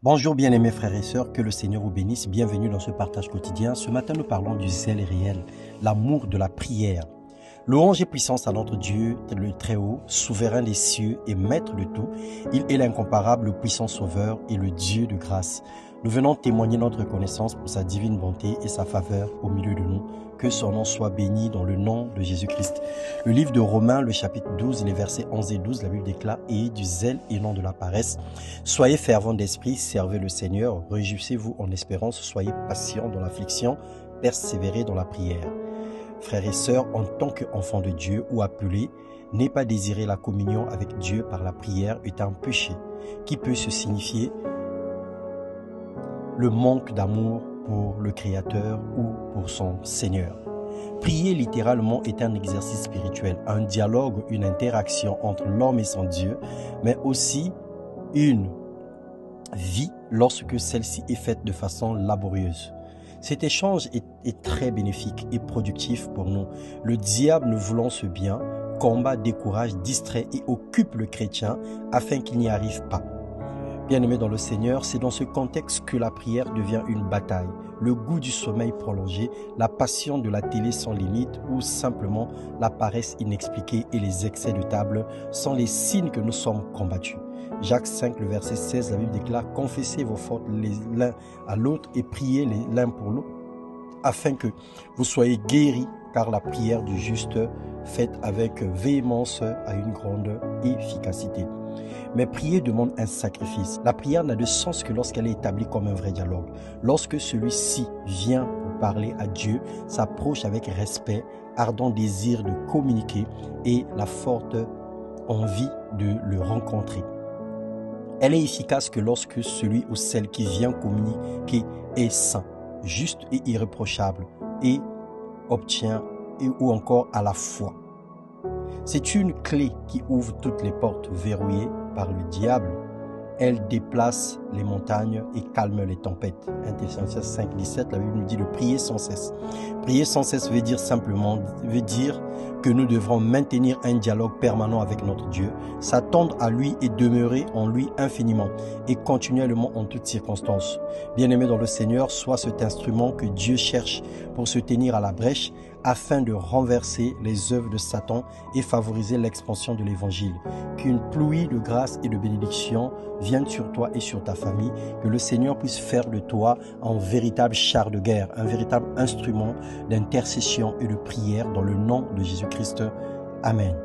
Bonjour bien-aimés frères et sœurs, que le Seigneur vous bénisse. Bienvenue dans ce partage quotidien. Ce matin, nous parlons du zèle réel, l'amour de la prière. Louange et puissance à notre Dieu, le Très-Haut, souverain des cieux et maître de tout. Il est l'incomparable, le puissant sauveur et le Dieu de grâce. Nous venons témoigner notre reconnaissance pour sa divine bonté et sa faveur au milieu de nous. Que son nom soit béni dans le nom de Jésus-Christ. Le livre de Romains, le chapitre 12, les versets 11 et 12, la Bible déclare « Ayez du zèle et non de la paresse. Soyez fervents d'esprit, servez le Seigneur. Réjouissez-vous en espérance, soyez patients dans l'affliction, persévérez dans la prière. » Frères et sœurs, en tant qu'enfants de Dieu ou appelés, n'aie pas désiré la communion avec Dieu par la prière est un péché qui peut se signifier le manque d'amour pour le Créateur ou pour son Seigneur. Prier littéralement est un exercice spirituel, un dialogue, une interaction entre l'homme et son Dieu, mais aussi une vie lorsque celle-ci est faite de façon laborieuse. Cet échange est très bénéfique et productif pour nous. Le diable, ne voulant ce bien, combat, décourage, distrait et occupe le chrétien afin qu'il n'y arrive pas. Bien-aimés dans le Seigneur, c'est dans ce contexte que la prière devient une bataille. Le goût du sommeil prolongé, la passion de la télé sans limite ou simplement la paresse inexpliquée et les excès de table sont les signes que nous sommes combattus. Jacques 5, le verset 16, la Bible déclare « Confessez vos fautes l'un à l'autre et priez l'un pour l'autre, afin que vous soyez guéris, car la prière du juste faite avec véhémence a une grande efficacité. » Mais prier demande un sacrifice. La prière n'a de sens que lorsqu'elle est établie comme un vrai dialogue. Lorsque celui-ci vient pour parler à Dieu, s'approche avec respect, ardent désir de communiquer et la forte envie de le rencontrer. Elle est efficace que lorsque celui ou celle qui vient communiquer est saint, juste et irréprochable et obtient ou encore à la foi. C'est une clé qui ouvre toutes les portes verrouillées par le diable. Elle déplace les montagnes et calme les tempêtes. 1 Thessaloniciens 5, 17, la Bible nous dit de prier sans cesse. Prier sans cesse veut dire que nous devrons maintenir un dialogue permanent avec notre Dieu, s'attendre à lui et demeurer en lui infiniment et continuellement en toutes circonstances. Bien-aimé dans le Seigneur, sois cet instrument que Dieu cherche pour se tenir à la brèche afin de renverser les œuvres de Satan et favoriser l'expansion de l'Évangile. Qu'une pluie de grâce et de bénédiction vienne sur toi et sur ta famille, que le Seigneur puisse faire de toi un véritable char de guerre, un véritable instrument d'intercession et de prière dans le nom de Jésus-Christ. Amen.